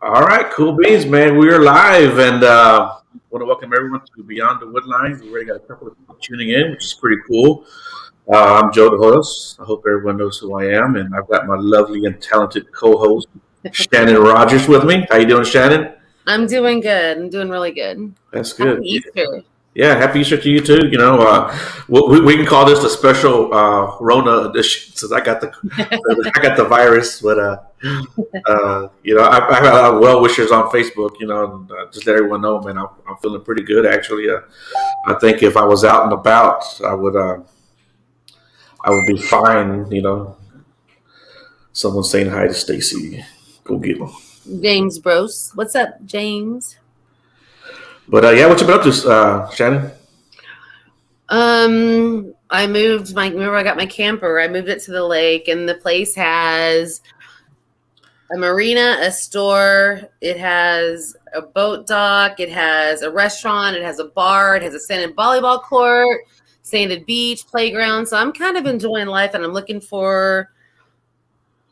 All right, cool beans, man. We are live, and want to welcome everyone to Beyond the Woodlines. We already got a couple of people tuning in, which is pretty cool. I'm Joe the host. I hope everyone knows who I am, and I've got my lovely and talented co-host Shannon Rogers with me. How you doing, Shannon? I'm doing good. I'm doing really good. That's good. Happy Easter. Yeah, happy Easter to you too. We can call this a special Rona edition since I got the virus, but I have well wishers on Facebook. And just let everyone know, man, I'm feeling pretty good actually. I think if I was out and about, I would be fine. Someone saying hi to Stacy. Go get them. James Bros. What's up, James? But what you been up to, Shannon? I moved remember I got my camper. I moved it to the lake, and the place has a marina, a store. It has a boat dock. It has a restaurant. It has a bar. It has a sanded volleyball court, sanded beach, playground. So I'm kind of enjoying life, and I'm looking for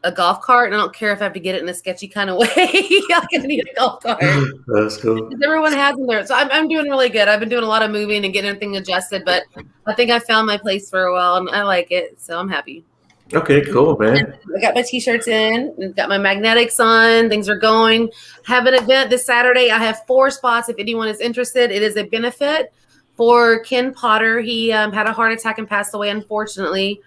a golf cart, and I don't care if I have to get it in a sketchy kind of way. I need a golf cart. That's cool. Everyone has them there. So I'm doing really good. I've been doing a lot of moving and getting everything adjusted, but I think I found my place for a while, and I like it. So I'm happy. Okay, cool, man. I got my t-shirts in, got my magnetics on. Things are going. Have an event this Saturday. I have 4 spots if anyone is interested. It is a benefit for Ken Potter. He had a heart attack and passed away, unfortunately.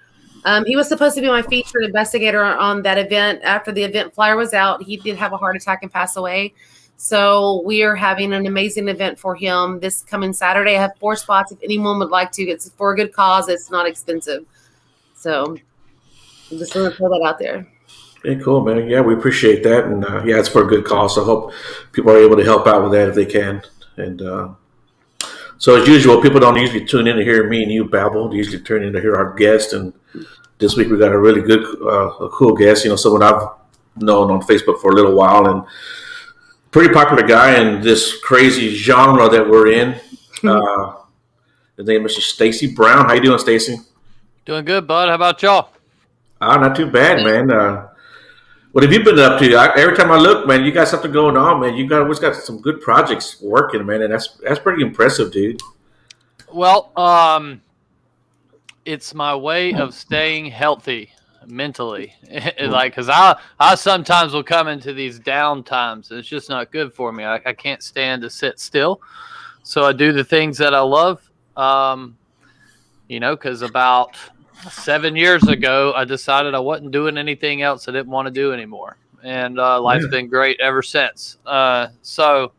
He was supposed to be my featured investigator on that event. After the event flyer was out, he did have a heart attack and pass away. So we are having an amazing event for him this coming Saturday. I have 4 spots if anyone would like to. It's for a good cause. It's not expensive. So I'm just going to throw that out there. Hey, cool, man. Yeah, we appreciate that. And it's for a good cause. So I hope people are able to help out with that if they can. And so as usual, people don't usually tune in to hear me and you babble. They usually tune in to hear our guest. And this week we got a really good, a cool guest. Someone I've known on Facebook for a little while, and pretty popular guy in this crazy genre that we're in. His name is Stacy Brown. How you doing, Stacy? Doing good, bud. How about y'all? Not too bad, man. What have you been up to? Every time I look, man, you got something going on, man. You always got some good projects working, man, and that's pretty impressive, dude. Well, it's my way of staying healthy mentally. Because I sometimes will come into these down times. It's just not good for me. I can't stand to sit still. So I do the things that I love. Because about 7 years ago, I decided I wasn't doing anything else I didn't want to do anymore. And life's been great ever since. So,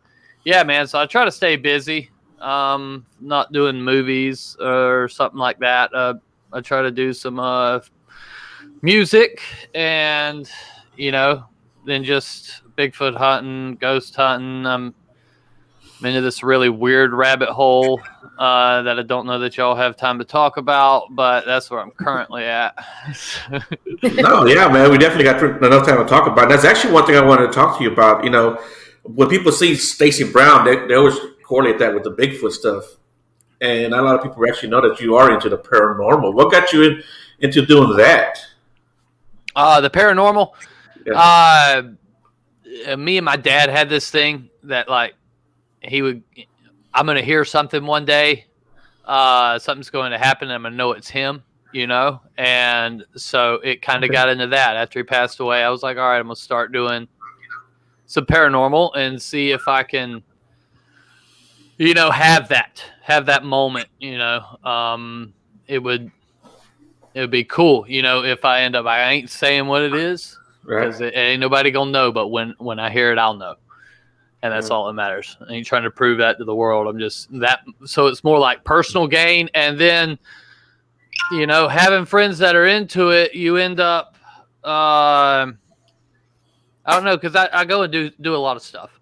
yeah, man. So I try to stay busy. Not doing movies or something like that. I try to do some music and, then just Bigfoot hunting, ghost hunting. I'm into this really weird rabbit hole that I don't know that y'all have time to talk about, but that's where I'm currently at. No, yeah, man, we definitely got enough time to talk about it. That's actually one thing I wanted to talk to you about. When people see Stacy Brown, they always correlate that with the Bigfoot stuff. And not a lot of people actually know that you are into the paranormal. What got you into doing that? The paranormal? Yeah. Me and my dad had this thing that, I'm going to hear something one day. Something's going to happen. And I'm going to know it's him, And so it kind of got into that. After he passed away, I was like, all right, I'm going to start doing some paranormal and see if I can, have that moment, it would be cool, if I end up, I ain't saying what it is because it ain't nobody going to know. But when I hear it, I'll know. And that's all that matters. I ain't trying to prove that to the world. I'm just that. So it's more like personal gain. And then, having friends that are into it, you end up, I don't know, because I go and do a lot of stuff.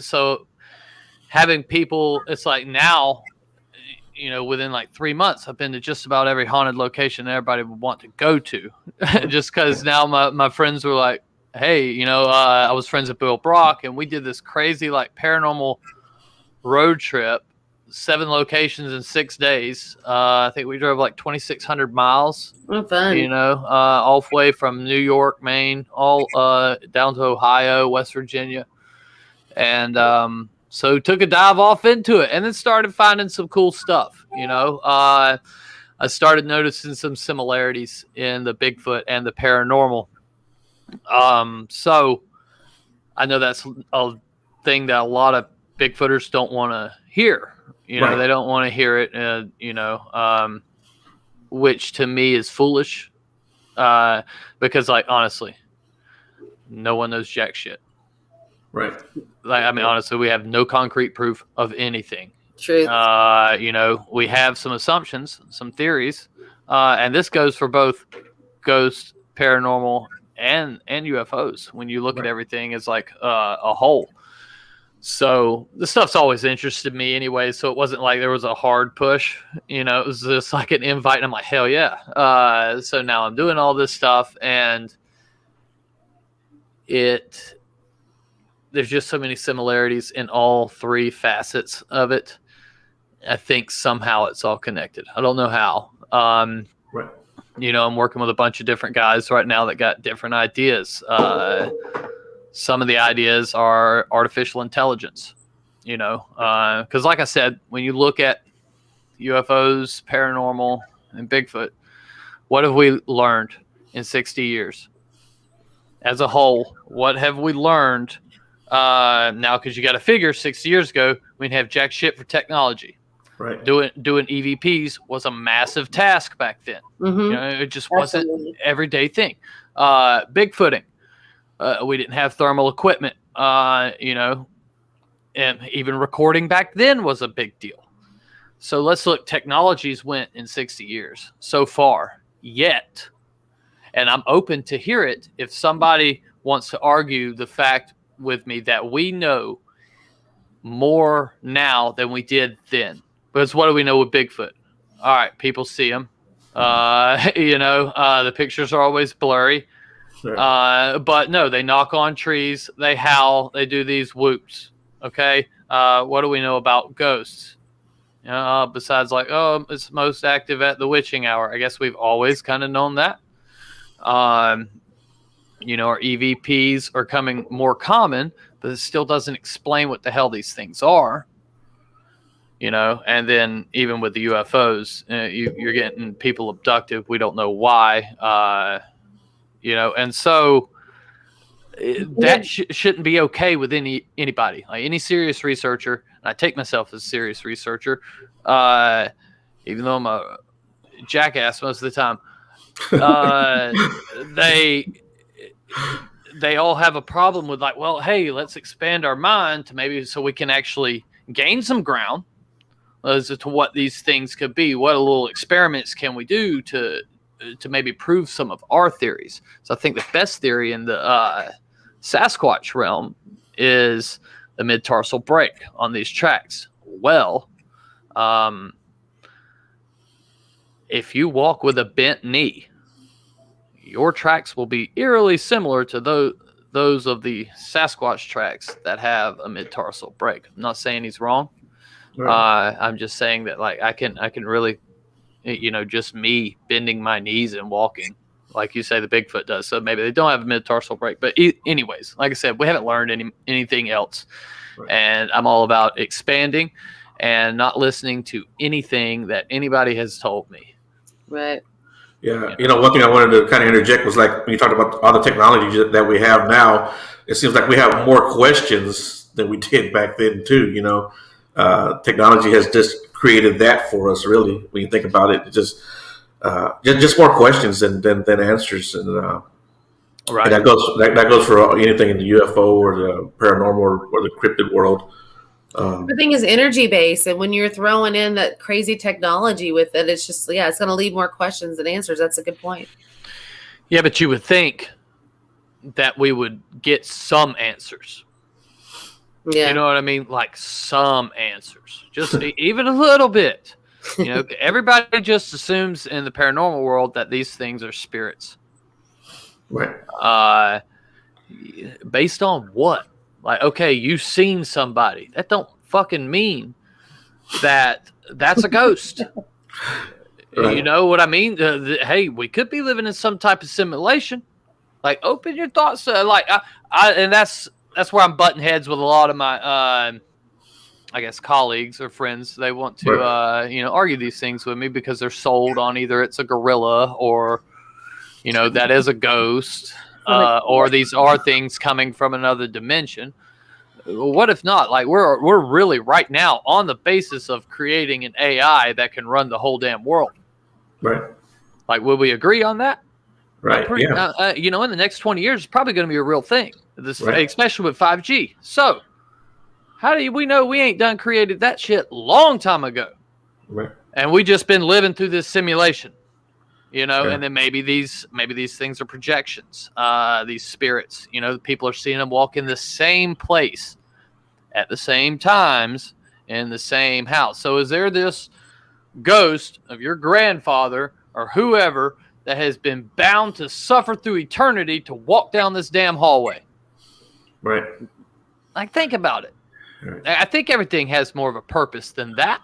So having people, it's like now, within 3 months, I've been to just about every haunted location everybody would want to go to. Just because now my friends were like, hey, I was friends with Bill Brock, and we did this crazy paranormal road trip 7 locations in 6 days. I think we drove like 2,600 miles. Oh, fun. All the way from New York, Maine, all down to Ohio, West Virginia. And so took a dive off into it and then started finding some cool stuff. I started noticing some similarities in the Bigfoot and the paranormal. So I know that's a thing that a lot of Bigfooters don't want to hear. Right. They don't want to hear it, which to me is foolish. Because, like, honestly, no one knows jack shit. Right. Like, I mean, honestly, we have no concrete proof of anything. Truth. We have some assumptions, some theories, and this goes for both ghost, paranormal, and UFOs. When you look at everything as like a whole. So this stuff's always interested me anyway. So it wasn't like there was a hard push, it was just like an invite. And I'm like, hell yeah. So now I'm doing all this stuff, and there's just so many similarities in all 3 facets of it. I think somehow it's all connected. I don't know how. Right. I'm working with a bunch of different guys right now that got different ideas. Some of the ideas are artificial intelligence, because like I said, when you look at UFOs, paranormal, and Bigfoot, what have we learned in 60 years? As a whole, what have we learned now? Because you got to figure 60 years ago, we didn't have jack shit for technology. Right. Doing EVPs was a massive task back then. Mm-hmm. It just wasn't an everyday thing. Bigfooting. We didn't have thermal equipment, and even recording back then was a big deal. So let's look, technologies went in 60 years so far, yet, and I'm open to hear it if somebody wants to argue the fact with me that we know more now than we did then. Because what do we know with Bigfoot? All right, people see them. The pictures are always blurry. Sure. But no, they knock on trees, they howl, they do these whoops. Okay. What do we know about ghosts? Besides like, it's most active at the witching hour. I guess we've always kind of known that. Our EVPs are coming more common, but it still doesn't explain what the hell these things are. And then even with the UFOs, you're getting people abducted. We don't know why. And so that shouldn't be okay with anybody, like any serious researcher. And I take myself as a serious researcher, even though I'm a jackass most of the time. They all have a problem with like, well, hey, let's expand our mind to maybe so we can actually gain some ground as to what these things could be. What little experiments can we do to maybe prove some of our theories? So I think the best theory in the Sasquatch realm is the mid-tarsal break on these tracks. Well, if you walk with a bent knee, your tracks will be eerily similar to those of the Sasquatch tracks that have a mid-tarsal break. I'm not saying he's wrong. Right. I'm just saying that like I can really, just me bending my knees and walking, like you say the Bigfoot does. So maybe they don't have a mid-tarsal break. But anyways, like I said, we haven't learned anything else. Right. And I'm all about expanding and not listening to anything that anybody has told me. Right. Yeah. One thing I wanted to kind of interject was like when you talked about all the technology that we have now, it seems like we have more questions than we did back then too. Technology has just created that for us, really. When you think about it, just more questions than answers, and right. And that goes for anything in the UFO or the paranormal or the cryptid world. The thing is energy based, and when you're throwing in that crazy technology with it, it's just it's going to leave more questions than answers. That's a good point. Yeah, but you would think that we would get some answers. Yeah. You know what I mean? Like some answers, just even a little bit. Everybody just assumes in the paranormal world that these things are spirits. Right. Based on what? Like, okay, you've seen somebody. That don't fucking mean that's a ghost. Right. You know what I mean? Hey, we could be living in some type of simulation. Like, open your thoughts. And that's where I'm butting heads with a lot of my, I guess, colleagues or friends. They want to, argue these things with me because they're sold on either it's a gorilla or, that is a ghost, or these are things coming from another dimension. What if not? Like, we're really right now on the basis of creating an AI that can run the whole damn world. Right. Like, would we agree on that? Right. In the next 20 years, it's probably going to be a real thing, especially with 5G. So, how do we know we ain't done created that shit long time ago? Right. And we just been living through this simulation, and then maybe these things are projections, these spirits, people are seeing them walk in the same place at the same times in the same house. So is there this ghost of your grandfather or whoever that has been bound to suffer through eternity to walk down this damn hallway? Right. Like, think about it. Right. I think everything has more of a purpose than that,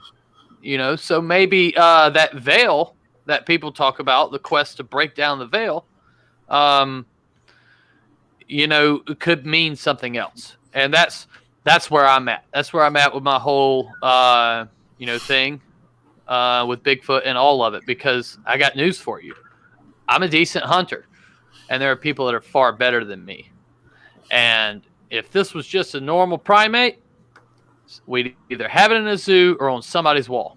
so maybe that veil that people talk about, the quest to break down the veil, could mean something else. And that's where I'm at. That's where I'm at with my whole, thing with Bigfoot and all of it, because I got news for you. I'm a decent hunter, and there are people that are far better than me. And if this was just a normal primate, we'd either have it in a zoo or on somebody's wall.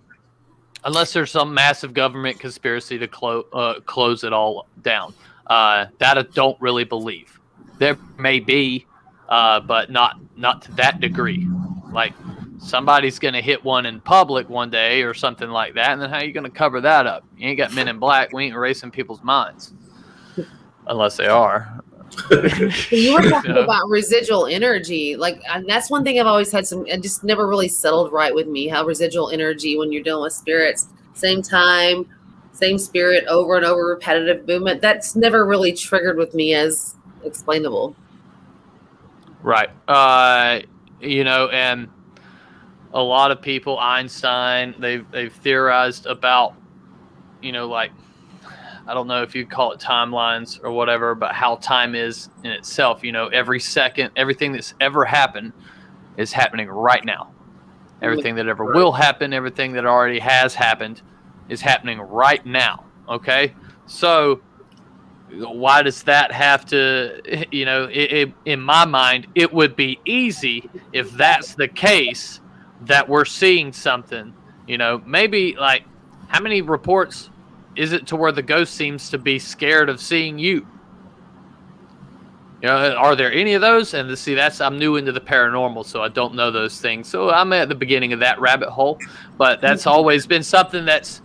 Unless there's some massive government conspiracy to close it all down. That I don't really believe. There may be, but not to that degree. Like, somebody's going to hit one in public one day or something like that, and then how are you going to cover that up? You ain't got Men in Black. We ain't erasing people's minds. Unless they are. You were talking about residual energy, and that's one thing I've always had it just never really settled right with me, how residual energy, when you're dealing with spirits, same time, same spirit, over and over, repetitive movement, that's never really triggered with me as explainable. Right. And a lot of people, Einstein, they've theorized about, I don't know if you call it timelines or whatever, but how time is in itself. Every second, everything that's ever happened is happening right now. Everything that ever will happen, everything that already has happened is happening right now. Okay? So why does that have to, in my mind, it would be easy if that's the case that we're seeing something, maybe like how many reports is it to where the ghost seems to be scared of seeing you? Are there any of those? And I'm new into the paranormal, so I don't know those things. So I'm at the beginning of that rabbit hole, but that's always been something that's,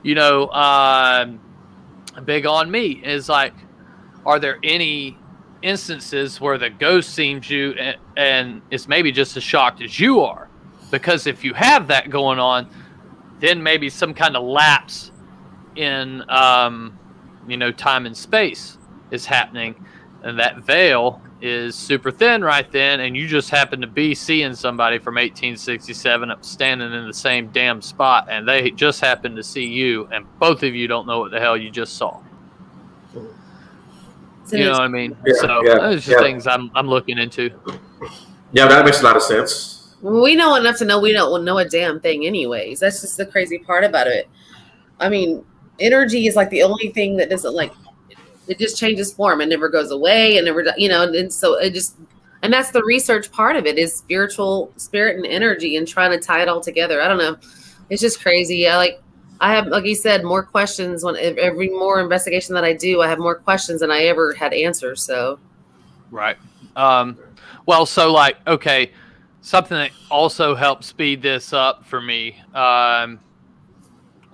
big on me, is like, are there any instances where the ghost sees you and is maybe just as shocked as you are? Because if you have that going on, then maybe some kind of lapse in time and space is happening, and that veil is super thin right then, and you just happen to be seeing somebody from 1867 up standing in the same damn spot, and they just happen to see you, and both of you don't know what the hell you just saw. You know what I mean? Those are things I'm looking into. Yeah, that makes a lot of sense. We know enough to know we don't know a damn thing anyways. That's just the crazy part about it. I mean, energy is like the only thing that doesn't, like, it just changes form and never goes away and never, and so it just, and that's the research part of it, is spirit and energy, and trying to tie it all together. I don't know. It's just crazy. I have, like you said, more questions when every more investigation that I do, I have more questions than I ever had answers. So. Right. Okay. Something that also helped speed this up for me.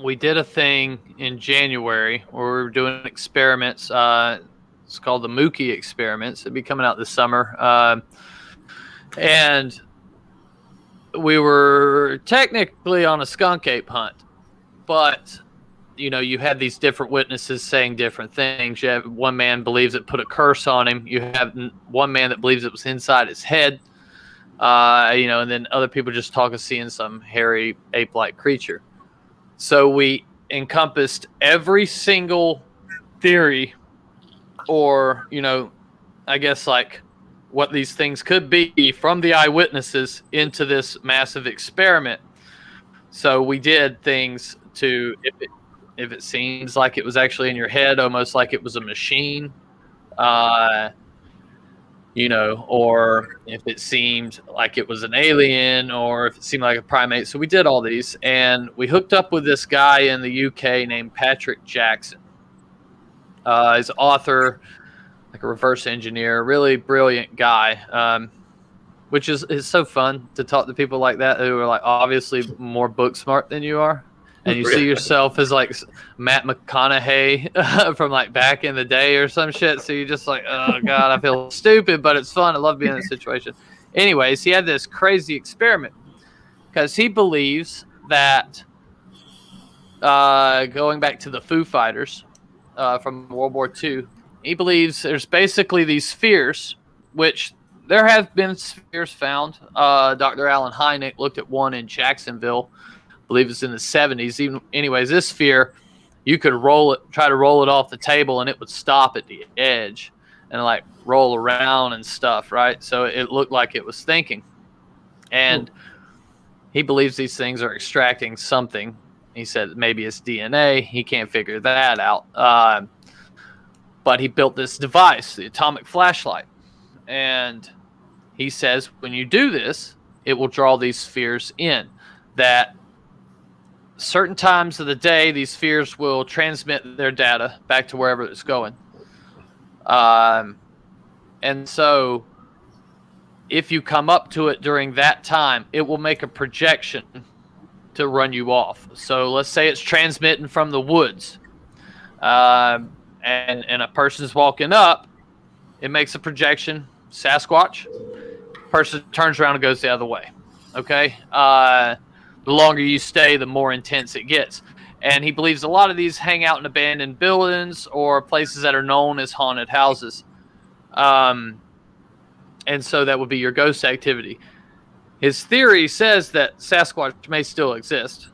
We did a thing in January where we were doing experiments. It's called the Mookie experiments. It'll be coming out this summer. And we were technically on a skunk ape hunt, but you had these different witnesses saying different things. You have one man believes it put a curse on him. You have one man that believes it was inside his head. And then other people just talk of seeing some hairy ape-like creature. So we encompassed every single theory, or I guess like what these things could be from the eyewitnesses into this massive experiment. So we did things to, if it seems like it was actually in your head, almost like it was a machine, or if it seemed like it was an alien, or if it seemed like a primate. So we did all these, and we hooked up with this guy in the UK named Patrick Jackson. He's an author, like a reverse engineer, really brilliant guy, which is so fun to talk to people like that who are like obviously more book smart than you are. And you see yourself as like Matt McConaughey from like back in the day or some shit. So you're just like, oh God, I feel stupid, but it's fun. I love being in this situation. Anyways, he had this crazy experiment because he believes that going back to the Foo Fighters from World War II, he believes there's basically these spheres, which there have been spheres found. Dr. Alan Hynek looked at one in Jacksonville. I believe it's in the 70s. Anyways, this sphere, you could try to roll it off the table, and it would stop at the edge and like roll around and stuff, right? So it looked like it was thinking. And he believes these things are extracting something. He said maybe it's DNA. He can't figure that out. But he built this device, the atomic flashlight. And he says when you do this, it will draw these spheres in. That certain times of the day, these spheres will transmit their data back to wherever it's going. And so if you come up to it during that time, it will make a projection to run you off. So let's say it's transmitting from the woods, and a person's walking up, it makes a projection, Sasquatch, person turns around and goes the other way. Okay? The longer you stay, the more intense it gets. And he believes a lot of these hang out in abandoned buildings or places that are known as haunted houses. And so that would be your ghost activity. His theory says that Sasquatch may still exist.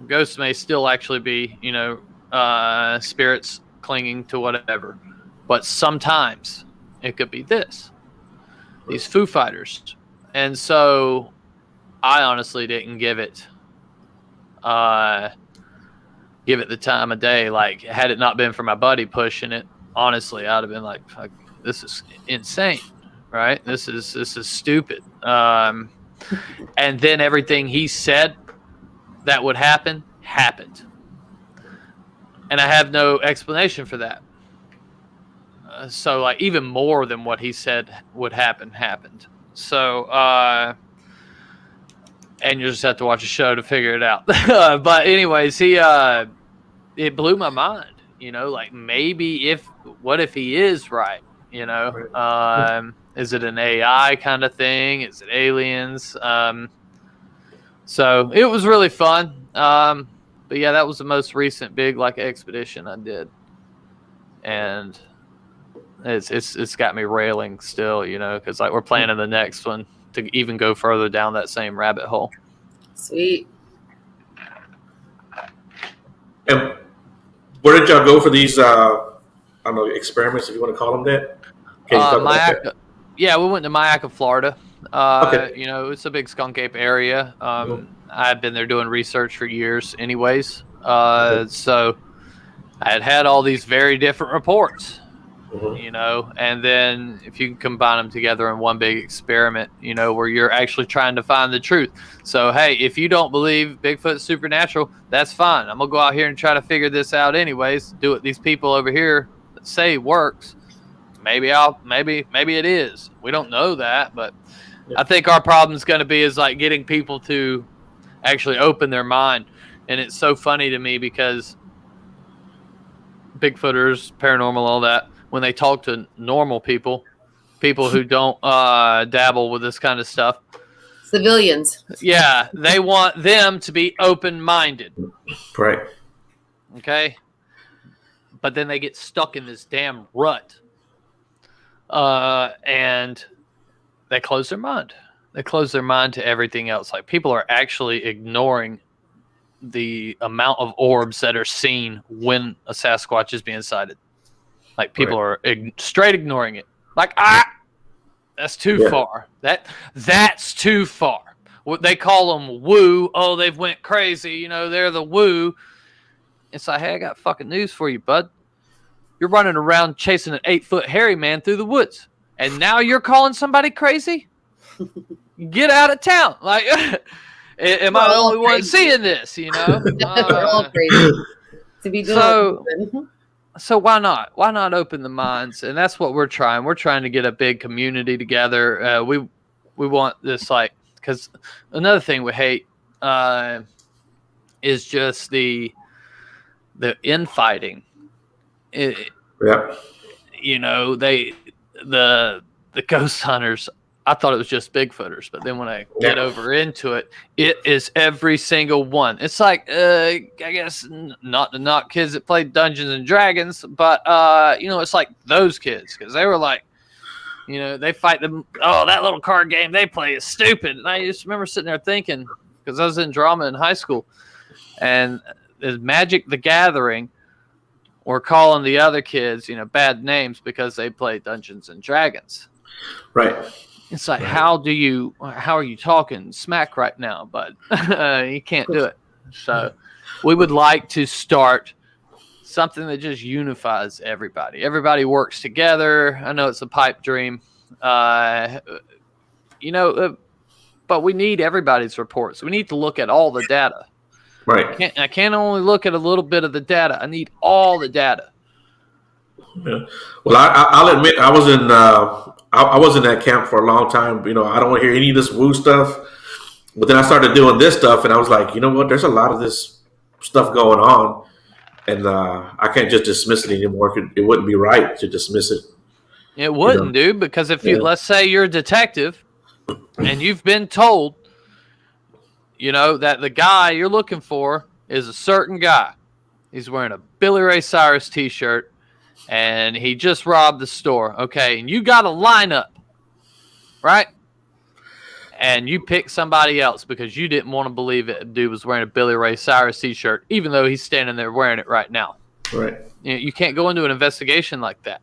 Ghosts may still actually be, spirits clinging to whatever. But sometimes it could be these Foo Fighters. And so I honestly didn't give it the time of day. Like, had it not been for my buddy pushing it, honestly, I'd have been like, fuck, this is insane, right? This is stupid. And then everything he said that would happen happened. And I have no explanation for that. So like even more than what he said would happen happened. So and you just have to watch a show to figure it out. But anyways, it blew my mind, like what if he is right, is it an AI kind of thing? Is it aliens? So it was really fun. But yeah, that was the most recent big like expedition I did. And it's got me railing still, because like we're planning the next one to even go further down that same rabbit hole. Sweet. And where did y'all go for these? I don't know, experiments, if you want to call them that. Can you talk about that? Yeah, we went to Mayaca, Florida. Okay. It's a big skunk ape area. I've been there doing research for years, anyways. So I had all these very different reports. And then if you can combine them together in one big experiment, where you're actually trying to find the truth. So, hey, if you don't believe Bigfoot's supernatural, that's fine. I'm going to go out here and try to figure this out anyways. Do what these people over here say works. Maybe it is. We don't know that, but I think our problem is going to be is like getting people to actually open their mind. And it's so funny to me because Bigfooters, paranormal, all that, when they talk to normal people who don't dabble with this kind of stuff, civilians, yeah, they want them to be open-minded, right? Okay, but then they get stuck in this damn rut, and they close their mind. they close their mind to everything else. Like people are actually ignoring the amount of orbs that are seen when a Sasquatch is being sighted. Like people are straight ignoring it. Like, that's too far. That's too far. What they call them woo. Oh, they've went crazy. You know, they're the woo. It's like, hey, I got fucking news for you, bud. You're running around chasing an 8-foot hairy man through the woods, and now you're calling somebody crazy? Get out of town. Like, am I the only one seeing this? You know, we're all crazy to be doing. So why not? Why not open the minds? And that's what we're trying. We're trying to get a big community together. We want this, like, because another thing we hate is just the infighting. You know, the ghost hunters. I thought it was just Bigfooters, but then when I get over into it, it is every single one. It's like, I guess not to knock kids that played Dungeons and Dragons, but, you know, it's like those kids, because they were like, you know, they fight them. Oh, that little card game they play is stupid. And I just remember sitting there thinking, because I was in drama in high school, and there's Magic the Gathering, or calling the other kids, you know, bad names because they play Dungeons and Dragons. Right. It's like, how are you talking smack right now, bud? You can't do it. So we would like to start something that just unifies everybody. Everybody works together. I know it's a pipe dream, you know, but we need everybody's reports. We need to look at all the data. Right. I can't only look at a little bit of the data. I need all the data. Yeah. Well, I'll admit I was in that camp for a long time. You know, I don't want to hear any of this woo stuff. But then I started doing this stuff, and I was like, you know what? There's a lot of this stuff going on, and I can't just dismiss it anymore. It wouldn't be right to dismiss it. It wouldn't, dude, because if you, let's say you're a detective, and you've been told, you know, that the guy you're looking for is a certain guy. He's wearing a Billy Ray Cyrus t-shirt, and he just robbed the store. Okay, and you got a lineup, right? And you pick somebody else because you didn't want to believe it. Dude was wearing a Billy Ray Cyrus t-shirt, even though he's standing there wearing it right now. Right. You can't go into an investigation like that.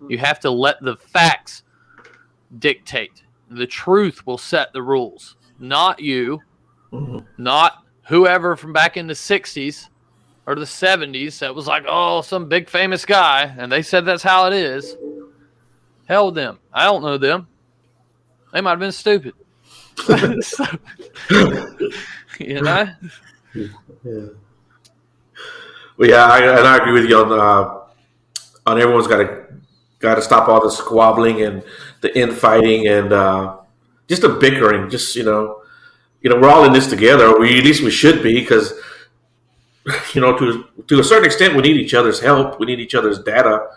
You have to let the facts dictate. The truth will set the rules, not you, not whoever from back in the 60s or the 70s that was like, oh, some big famous guy, and they said that's how it is. Hell with them. I don't know them. They might have been stupid. So, you know? Yeah. Well, yeah, I agree with you on everyone's got to stop all the squabbling and the infighting and just the bickering. Just you know, we're all in this together. At least we should be, because you know, to a certain extent, we need each other's help. We need each other's data.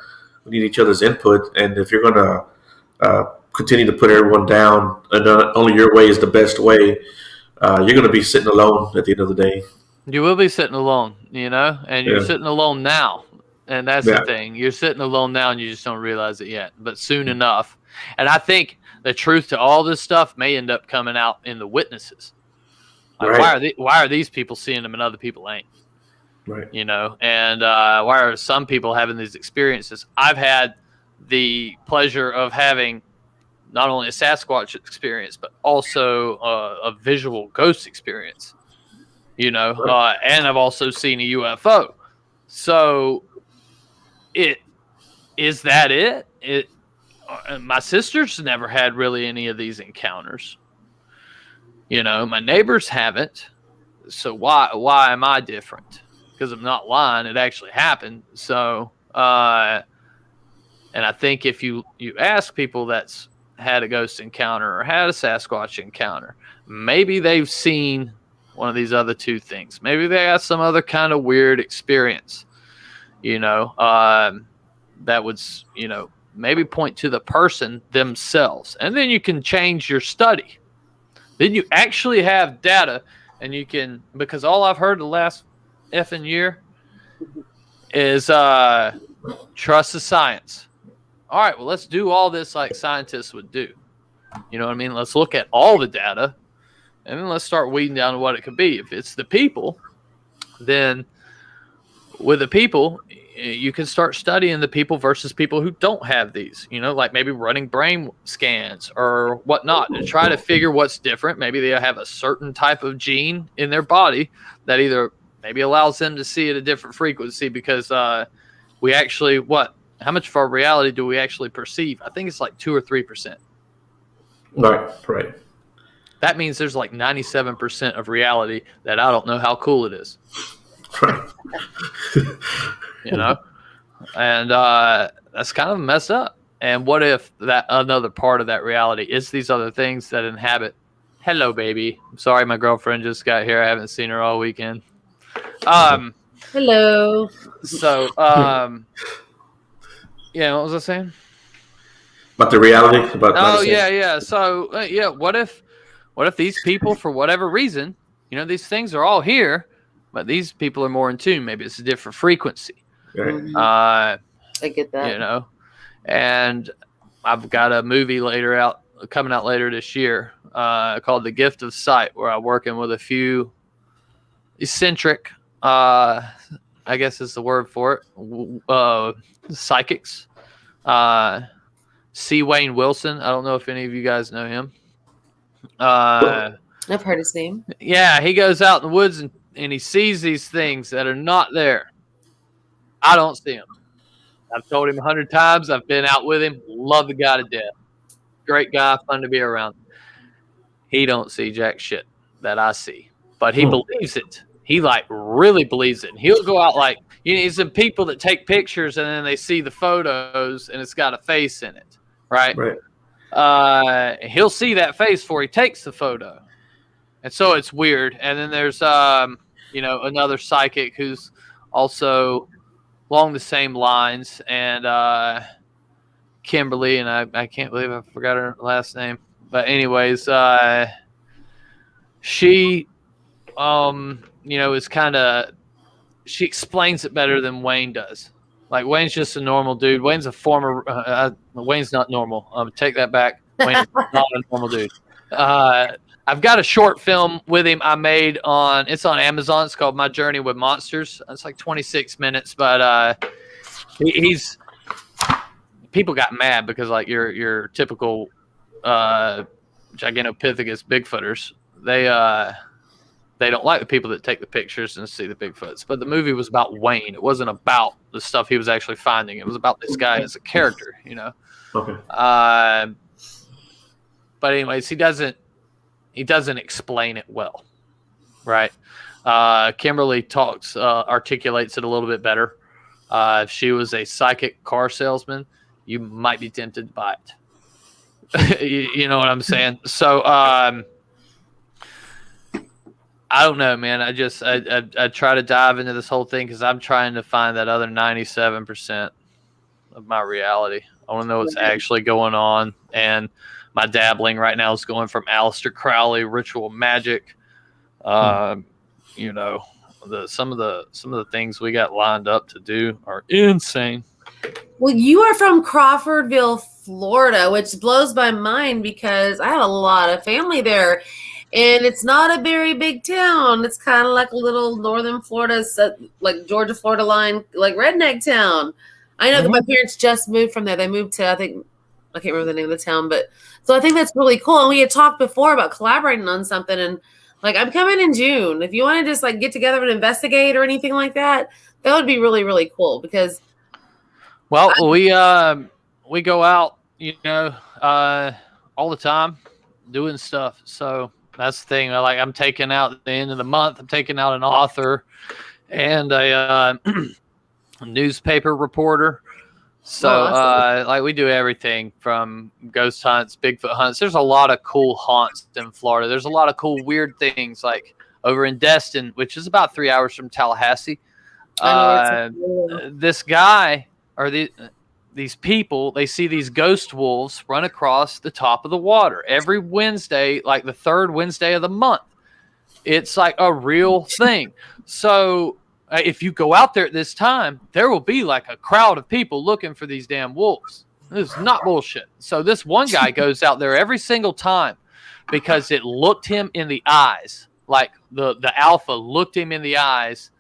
We need each other's input. And if you're going to continue to put everyone down, and only your way is the best way, you're going to be sitting alone at the end of the day. You will be sitting alone, you know, and you're sitting alone now. And that's the thing. You're sitting alone now, and you just don't realize it yet. But soon enough. And I think the truth to all this stuff may end up coming out in the witnesses. Like, why are these people seeing them and other people ain't? Right. You know, and why are some people having these experiences? I've had the pleasure of having not only a Sasquatch experience, but also a visual ghost experience, you know, and I've also seen a UFO. So is that it? My sister's never had really any of these encounters. You know, my neighbors haven't. So why am I different? Because I'm not lying. It actually happened. So, and I think if you ask people that's had a ghost encounter or had a Sasquatch encounter, maybe they've seen one of these other two things. Maybe they had some other kind of weird experience, you know, that would, you know, maybe point to the person themselves. And then you can change your study. Then you actually have data, and you can, because all I've heard the last effing year is trust the science. All right, well, let's do all this like scientists would do. You know what I mean? Let's look at all the data, and then let's start weeding down to what it could be. If it's the people, then with the people, you can start studying the people versus people who don't have these, like maybe running brain scans or whatnot to try to figure what's different. Maybe they have a certain type of gene in their body that either maybe allows them to see at a different frequency, because we actually, how much of our reality do we actually perceive? I think it's like 2 or 3%. Right. That means there's like 97% of reality that I don't know how cool it is. Right. And that's kind of messed up. And what if that another part of that reality is these other things that inhabit? Hello, baby. I'm sorry, my girlfriend just got here. I haven't seen her all weekend. Hello. So, what was I saying? About the reality. Yeah. So, what if these people, for whatever reason, these things are all here, but these people are more in tune. Maybe it's a different frequency. Right. I get that. And I've got a movie coming out later this year, called The Gift of Sight, where I'm working with a few eccentric, I guess is the word for it, psychics. C. Wayne Wilson. I don't know if any of you guys know him. I've heard his name. Yeah, he goes out in the woods and he sees these things that are not there. I don't see them. I've told him 100 times. I've been out with him. Love the guy to death. Great guy, fun to be around. He don't see jack shit that I see, but he believes it. He really believes it. And he'll go out he's some people that take pictures and then they see the photos and it's got a face in it, right? He'll see that face before he takes the photo, and so it's weird. And then there's another psychic who's also along the same lines, and Kimberly, and I can't believe I forgot her last name, but anyways, she is kind of, she explains it better than Wayne does. Like, Wayne's just a normal dude. Wayne's a former Wayne's not normal. Take that back. Wayne's not a normal dude. I've got a short film with him I made it's on Amazon. It's called My Journey with Monsters. It's like 26 minutes, but he's people got mad because your typical Gigantopithecus Bigfooters, they don't like the people that take the pictures and see the Bigfoots. But the movie was about Wayne. It wasn't about the stuff he was actually finding. It was about this guy as a character, Okay. But anyways, he doesn't explain it well, right? Kimberly articulates it a little bit better. If she was a psychic car salesman, you might be tempted to buy it. you know what I'm saying? So, I don't know, man. I try to dive into this whole thing because I'm trying to find that other 97% of my reality. I want to know what's actually going on. And my dabbling right now is going from Aleister Crowley, ritual magic. Some of the things we got lined up to do are insane. Well, you are from Crawfordville, Florida, which blows my mind because I have a lot of family there. And it's not a very big town. It's kind of like a little northern Florida, like Georgia, Florida line, like redneck town. I know that my parents just moved from there. They moved to, I can't remember the name of the town, but so I think that's really cool. And we had talked before about collaborating on something. And I'm coming in June. If you want to just get together and investigate or anything like that, that would be really, really cool because. Well, we go out, all the time doing stuff. So. That's the thing. I'm taking out at the end of the month. I'm taking out an author and a newspaper reporter. So, awesome. We do everything from ghost hunts, Bigfoot hunts. There's a lot of cool haunts in Florida. There's a lot of cool, weird things over in Destin, which is about 3 hours from Tallahassee. This guy or these people, they see these ghost wolves run across the top of the water every Wednesday, the third Wednesday of the month. It's a real thing. So if you go out there at this time, there will be a crowd of people looking for these damn wolves. This is not bullshit. So this one guy goes out there every single time because it looked him in the eyes. Like the alpha looked him in the eyes,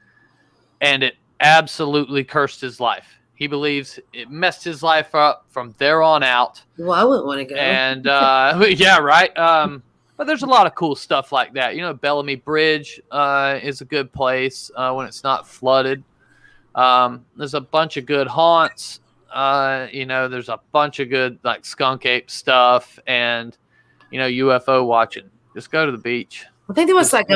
and it absolutely cursed his life. He believes it messed his life up from there on out. Well, I wouldn't want to go. And yeah, right. But there's a lot of cool stuff like that. You know, Bellamy Bridge is a good place when it's not flooded. There's a bunch of good haunts. You know, there's a bunch of good like skunk ape stuff and, you know, UFO watching. Just go to the beach. I think there was like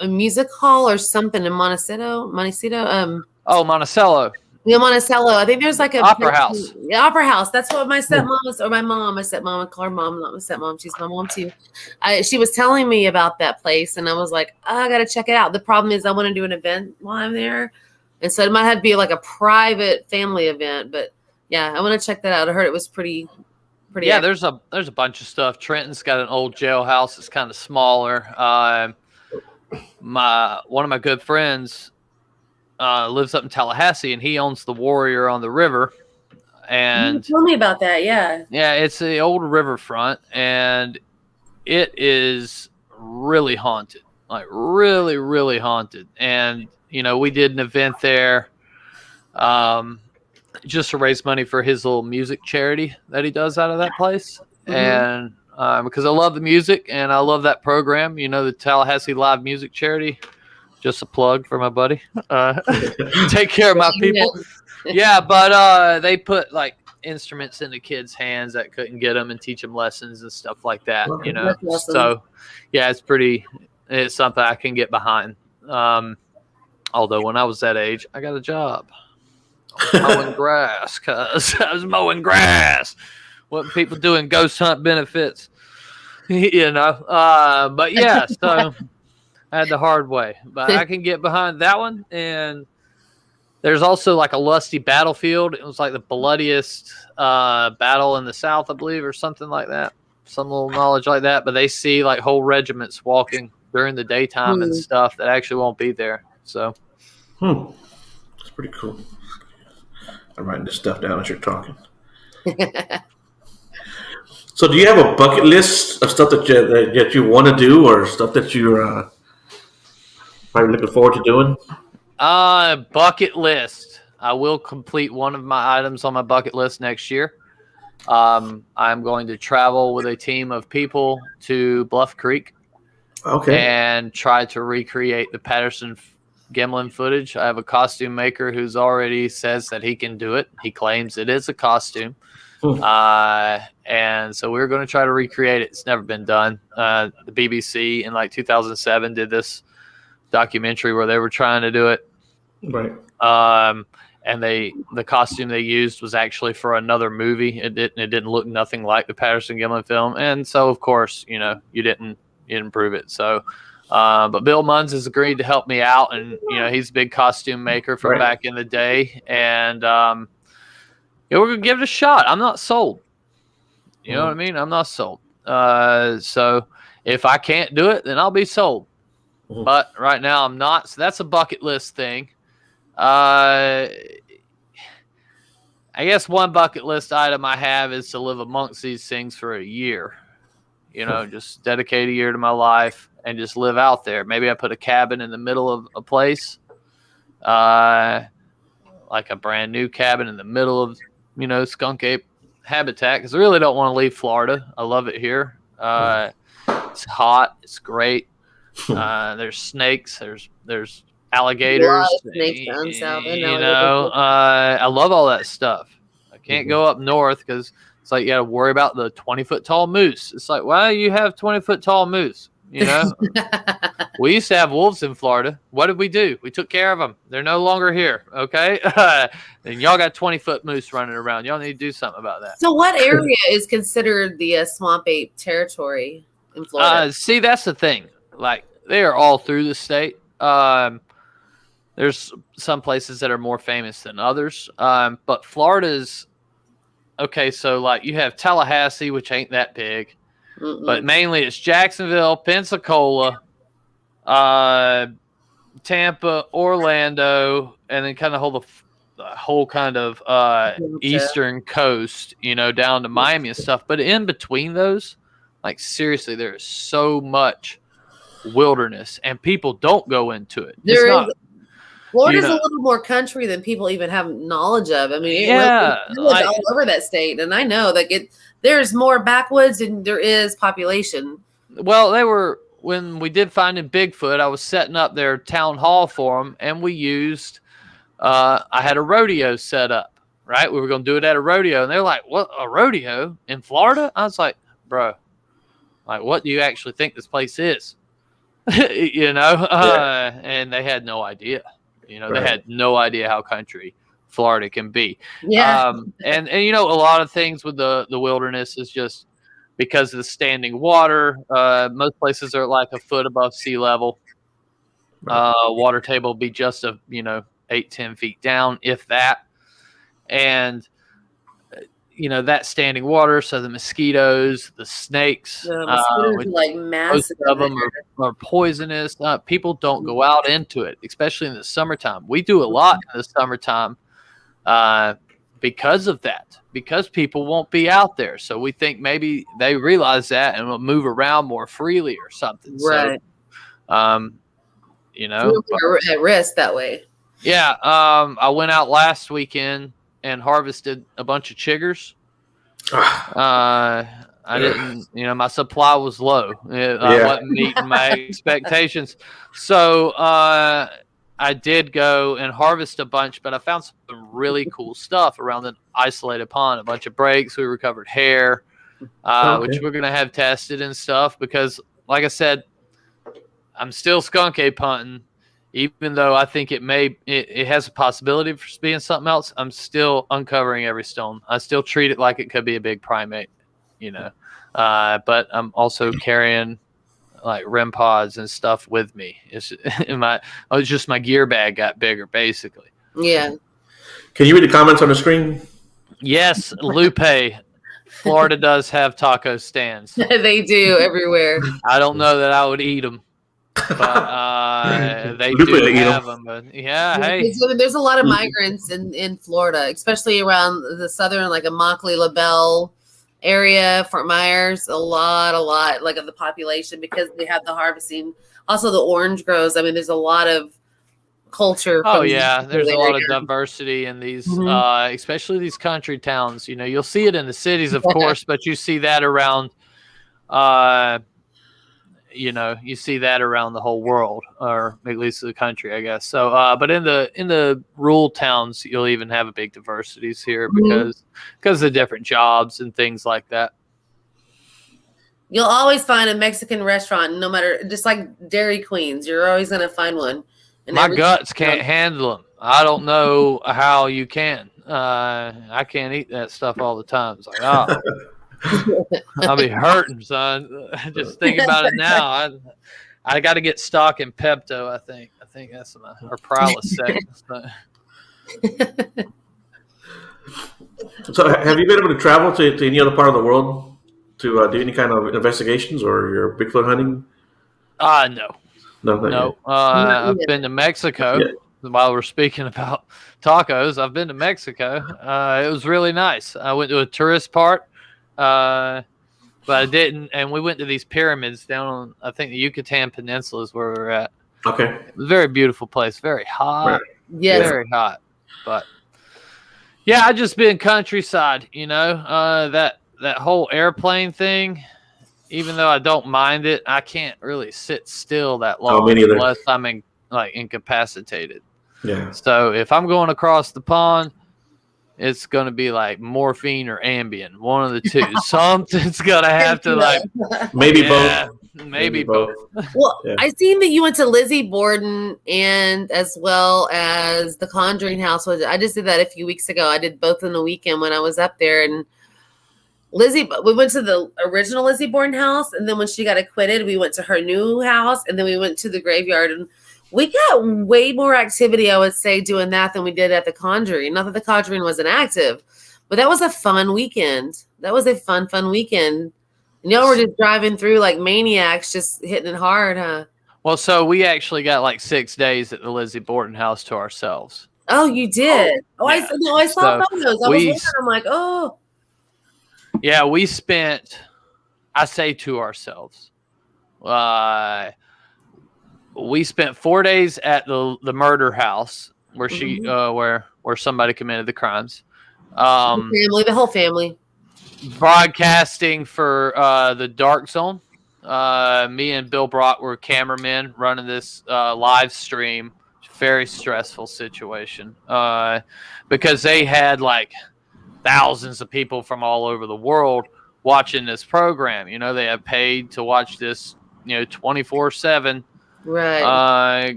a music hall or something in Montecito. Monticello. Yeah, Monticello. I think there's like a opera house. Yeah, opera house. That's what my stepmom was, or my stepmom. I call her mom, not my stepmom. She's my mom too. She was telling me about that place, and I was like, I gotta check it out. The problem is I want to do an event while I'm there, and so it might have to be like a private family event. But yeah, I want to check that out. I heard it was pretty. Yeah, there's a bunch of stuff. Trenton's got an old jailhouse. It's kind of smaller. One of my good friends lives up in Tallahassee, and he owns the Warrior on the river. And tell me about that. Yeah, it's the old riverfront, and it is really haunted, like really, really haunted. And you know, we did an event there. Just to raise money for his little music charity that he does out of that place. And because I love the music and I love that program, you know, the Tallahassee Live Music Charity, just a plug for my buddy. Take care of my people. Yeah, but they put like instruments in the kids' hands that couldn't get them and teach them lessons and stuff like that, you know. Awesome. So, yeah, it's something I can get behind. Although when I was that age, I got a job. Mowing grass, cause I was mowing grass. What people doing ghost hunt benefits, you know. But yeah, so I had the hard way, but I can get behind that one. And there's also like a lusty battlefield. It was like the bloodiest battle in the South, I believe, or something like that. Some little knowledge like that. But they see like whole regiments walking during the daytime and stuff that actually won't be there. So, that's pretty cool. I'm writing this stuff down as you're talking. So, do you have a bucket list of stuff that you want to do, or stuff that you're probably looking forward to doing? Bucket list. I will complete one of my items on my bucket list next year. I'm going to travel with a team of people to Bluff Creek. Okay. And try to recreate the Patterson Gimlin footage. I have a costume maker who's already says that he can do it. He claims it is a costume. And so we're going to try to recreate it. It's never been done. The BBC in like 2007 did this documentary where they were trying to do it. Right. And the costume they used was actually for another movie. It didn't look nothing like the Patterson Gimlin film. And so of course, you know, you didn't prove it. So but Bill Munns has agreed to help me out, and you know, he's a big costume maker from back in the day, and yeah, we're gonna give it a shot. I'm not sold. You know what I mean? I'm not sold. So if I can't do it, then I'll be sold. But right now I'm not. So that's a bucket list thing. I guess one bucket list item I have is to live amongst these things for a year. You know, just dedicate a year to my life and just live out there. Maybe I put a cabin in the middle of a place, like a brand new cabin in the middle of, you know, skunk ape habitat. Because I really don't want to leave Florida. I love it here. It's hot. It's great. There's snakes. There's alligators. Snakes down south. You know, I love all that stuff. I can't go up north because it's like you got to worry about the 20-foot tall moose. It's like, why do you have 20-foot tall moose? You know, we used to have wolves in Florida. What did we do? We took care of them. They're no longer here. Okay. And y'all got 20-foot moose running around. Y'all need to do something about that. So what area is considered the swamp ape territory in Florida? See, that's the thing. Like, they are all through the state. There's some places that are more famous than others. But Florida's okay. So like you have Tallahassee, which ain't that big. But mainly it's Jacksonville, Pensacola, Tampa, Orlando, and then kind of whole kind of eastern coast, down to Miami and stuff. But in between those, like seriously, there is so much wilderness, and people don't go into it. Florida's a little more country than people even have knowledge of. I mean, it's all over that state, and I know that there's more backwoods than there is population. Well, when we did Finding Bigfoot, I was setting up their town hall for them, and we used. I had a rodeo set up, right? We were going to do it at a rodeo, and they're like, "What, a rodeo in Florida?" I was like, "Bro, like, what do you actually think this place is?" And they had no idea. They had no idea how country Florida can be. Yeah. And a lot of things with the wilderness is just because of the standing water. Most places are like a foot above sea level. Water table will be just 8-10 feet down, if that. And that standing water, so the mosquitoes, the snakes, mosquitoes are like massive. Most of them are poisonous. People don't go out into it, especially in the summertime. We do a lot in the summertime because of that, because people won't be out there. So we think maybe they realize that and will move around more freely or something. Right. So, we're at risk that way. Yeah. I went out last weekend and harvested a bunch of chiggers. I didn't, my supply was low. I wasn't meeting my expectations. So I did go and harvest a bunch, but I found some really cool stuff around the isolated pond. A bunch of breaks. We recovered hair, which we're going to have tested and stuff because, like I said, I'm still skunk ape hunting. Even though I think it has a possibility for being something else, I'm still uncovering every stone. I still treat it like it could be a big primate, but I'm also carrying like REM pods and stuff with me. It's just my gear bag got bigger, basically. Yeah. Can you read the comments on the screen? Yes, Lupe. Florida does have taco stands. They do everywhere. I don't know that I would eat them. But they do have them. But yeah, hey. There's a lot of migrants in Florida, especially around the southern, like Immokalee, LaBelle area, Fort Myers. A lot, like of the population because we have the harvesting. Also, the orange groves. I mean, there's a lot of culture. Oh yeah, there's a lot of diversity in these, especially these country towns. You'll see it in the cities, of course, but you see that around. You see that around the whole world, or at least the country, I guess. So, but in the rural towns, you'll even have a big diversities here because of different jobs and things like that. You'll always find a Mexican restaurant, no matter, just like Dairy Queens. You're always going to find one. My guts can't handle them. I don't know how you can. I can't eat that stuff all the time. It's like, I'll be hurting, son. Just thinking about it now. I got to get stock in Pepto. I think that's or Prilosec. So, have you been able to travel to any other part of the world to do any kind of investigations or your Bigfoot hunting? No. I've been to Mexico. Yeah. While we're speaking about tacos, I've been to Mexico. It was really nice. I went to a tourist part. But I didn't, and we went to these pyramids down on, I think, the Yucatan Peninsula is where we were at. Okay. It was a very beautiful place, very hot. Right. Yes. Very hot. But yeah, I just been countryside, that whole airplane thing, even though I don't mind it, I can't really sit still that long unless I'm incapacitated. Yeah. So if I'm going across the pond, it's going to be like morphine or Ambien, one of the two. Something's going to have to maybe both. Maybe both. Well, I seen that you went to Lizzie Borden and as well as the Conjuring House. I just did that a few weeks ago. I did both in the weekend when I was up there. And we went to the original Lizzie Borden house. And then when she got acquitted, we went to her new house. And then we went to the graveyard. And we got way more activity, I would say, doing that than we did at the Conjuring. Not that the Conjuring wasn't active, but that was a fun weekend. That was a fun weekend. And y'all were just driving through like maniacs, just hitting it hard, huh? Well, so we actually got like 6 days at the Lizzie Borden house to ourselves. Oh, you did? Oh, yeah. I saw So photos. I was wondering. I'm like, oh. Yeah, we spent, I say to ourselves, we spent 4 days at the murder house where she where somebody committed the crimes. The whole family. Broadcasting for the Dark Zone. Me and Bill Brock were cameramen running this live stream. Very stressful situation because they had like thousands of people from all over the world watching this program. You know, they have paid to watch this, 24/7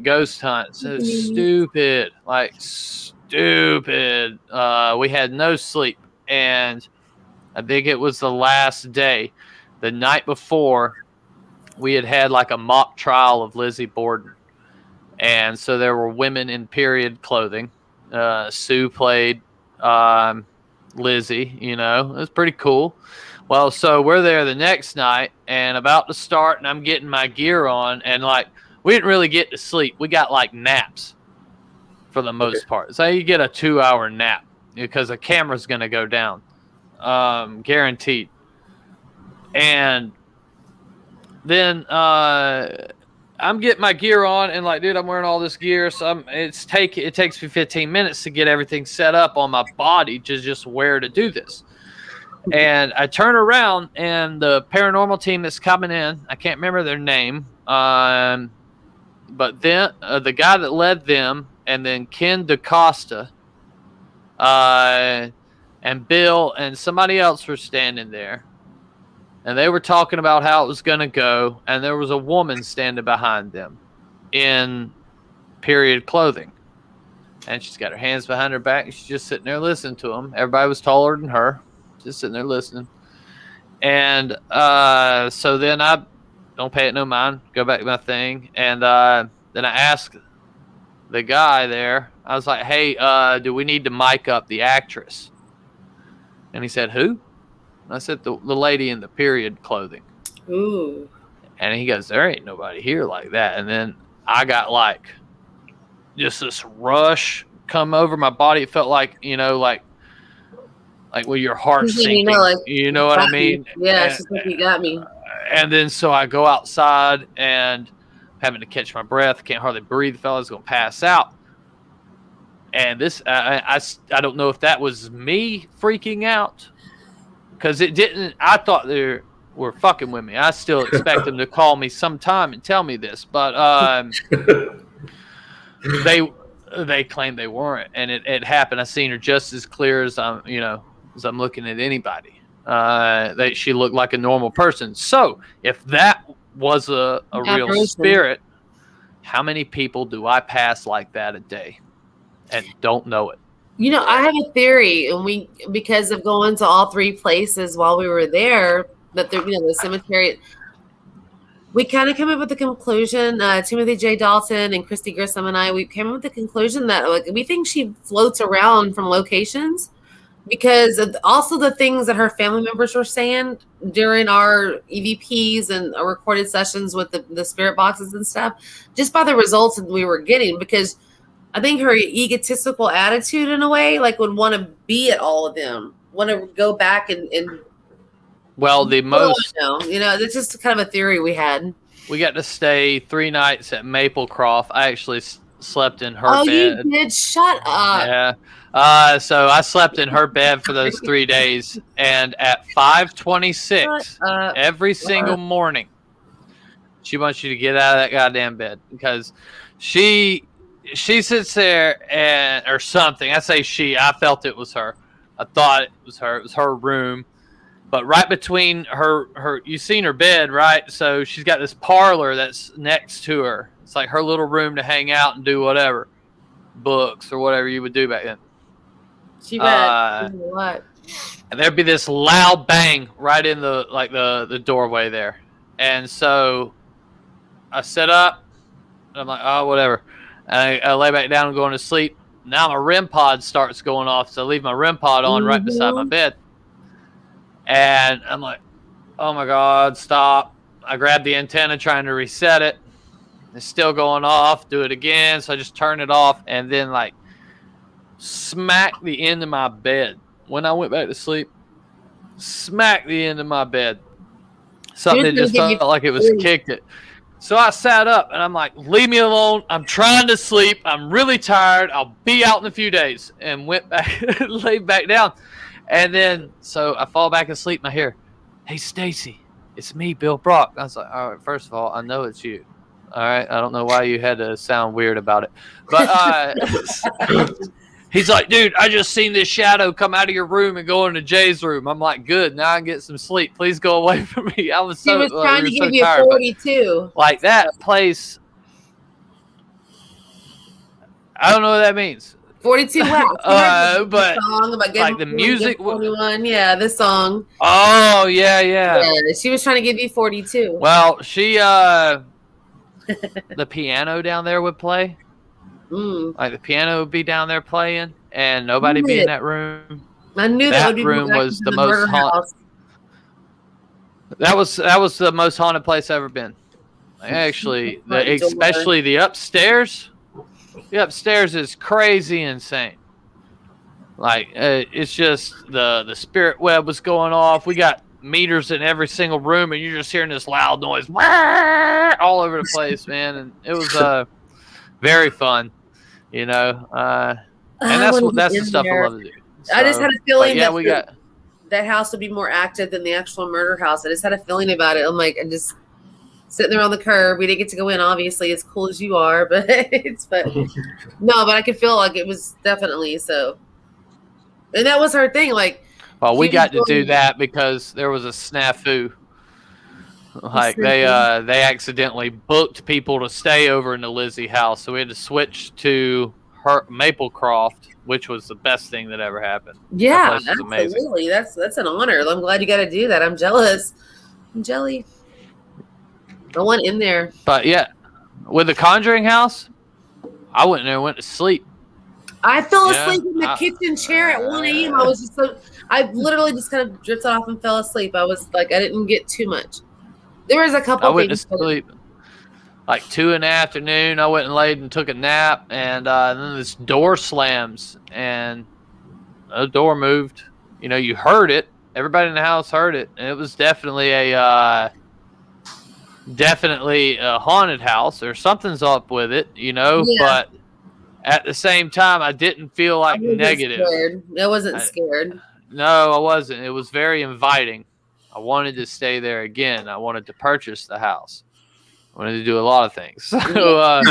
ghost hunts. So stupid. We had no sleep. And I think it was the last day. The night before, we had like a mock trial of Lizzie Borden. And so there were women in period clothing. Sue played Lizzie, it was pretty cool. Well, so we're there the next night and about to start, and I'm getting my gear on, and we didn't really get to sleep. We got naps for the most part. So you get a 2-hour nap because the camera's going to go down, guaranteed. And then I'm getting my gear on, and dude, I'm wearing all this gear, so it takes me 15 minutes to get everything set up on my body to just where to do this. And I turn around, and the paranormal team that's coming in, I can't remember their name, but then the guy that led them, and then Ken DaCosta, and Bill and somebody else were standing there. And they were talking about how it was going to go, and there was a woman standing behind them in period clothing. And she's got her hands behind her back, and she's just sitting there listening to them. Everybody was taller than her, just sitting there listening. And so then I don't pay it no mind, go back to my thing. And then I asked the guy there, I was like, hey, do we need to mic up the actress? And he said, who? I said, the lady in the period clothing. Ooh. And he goes, there ain't nobody here like that. And then I got just this rush come over my body. It felt like with your heart sinking. You know what I mean? Yeah, it's just like you got me. And then so I go outside and having to catch my breath. Can't hardly breathe. The fella's going to pass out. And this, I don't know if that was me freaking out. Because it didn't, I thought they were fucking with me. I still expect them to call me sometime and tell me this. But they claimed they weren't. And it happened. I seen her just as clear as I'm looking at anybody. She looked like a normal person. So if that was a real spirit, how many people do I pass like that a day and don't know it? I have a theory, and because of going to all three places while we were there, that the cemetery, we kind of came up with the conclusion. Timothy J. Dalton and Christy Grissom and I, we came up with the conclusion that we think she floats around from locations because of also the things that her family members were saying during our EVPs and our recorded sessions with the spirit boxes and stuff, just by the results that we were getting, because I think her egotistical attitude in a way, would want to be at all of them, want to go back and well, that's just kind of a theory we had. We got to stay 3 nights at Maplecroft. I actually slept in her bed. Oh, you did? Shut up. Yeah. So I slept in her bed for those 3 days, and at 5:26 every single morning, she wants you to get out of that goddamn bed because she sits there or something. I say she. I felt it was her. I thought it was her. It was her room. But right between her, you've seen her bed, right? So she's got this parlor that's next to her. It's like her little room to hang out and do whatever, books or whatever you would do back then. She read what? And there'd be this loud bang right in the doorway there. And so I set up. And I'm like, oh, whatever. And I lay back down and going to sleep. Now my REM pod starts going off, so I leave my REM pod on right beside my bed. And I'm like, oh my God, stop. I grab the antenna trying to reset it. It's still going off. Do it again. So I just turn it off. And then smack the end of my bed. When I went back to sleep, smack the end of my bed. Something that just felt like it was kicked it. So I sat up and I'm like, leave me alone. I'm trying to sleep. I'm really tired. I'll be out in a few days. And went back, laid back down. And then, so I fall back asleep and I hear, hey, Stacy, it's me, Bill Brock. I was like, all right, first of all, I know it's you. All right. I don't know why you had to sound weird about it. But he's like, dude, I just seen this shadow come out of your room and go into Jay's room. I'm like, good. Now I can get some sleep. Please go away from me. I was so He was trying to give you tired, 42. like that place. I don't know what that means. 42 what? But song about like the music. 41. Yeah, this song. Oh, yeah. She was trying to give you 42. Well, she, the piano down there would play. Like the piano would be down there playing, and nobody be in that room. I knew that would be room was the most haunted. That was the most haunted place I've ever been. Actually, especially the upstairs. The upstairs is crazy insane. Like it's just the spirit web was going off. We got meters in every single room, and you're just hearing this loud noise all over the place, man. And it was very fun, you know. And that's the stuff I love to do. So, I just had a feeling that house would be more active than the actual murder house. I just had a feeling about it. I'm like, I'm just sitting there on the curb. We didn't get to go in, obviously, as cool as you are, but but I could feel like it was definitely so. And that was her thing, like. Well, we got to do that because there was a snafu. Like they accidentally booked people to stay over in the Lizzie house, so we had to switch to her Maplecroft, which was the best thing that ever happened. Yeah, absolutely. That's an honor. I'm glad you got to do that. I'm jealous. I'm jelly. I went in there. But yeah, with the Conjuring house, I went in there and went to sleep. I fell asleep in the kitchen chair at 1 a.m. I was I literally just kind of drifted off and fell asleep. I was like, I didn't get too much. There was a couple I went to sleep like 2 in the afternoon. I went and laid and took a nap, and then this door slams, and the door moved. You know, you heard it. Everybody in the house heard it, and it was definitely a haunted house, or something's up with it, you know. Yeah. But at the same time, I didn't feel like negative. Scared. I wasn't scared. No, I wasn't. It was very inviting. I wanted to stay there again. I wanted to purchase the house. I wanted to do a lot of things. So I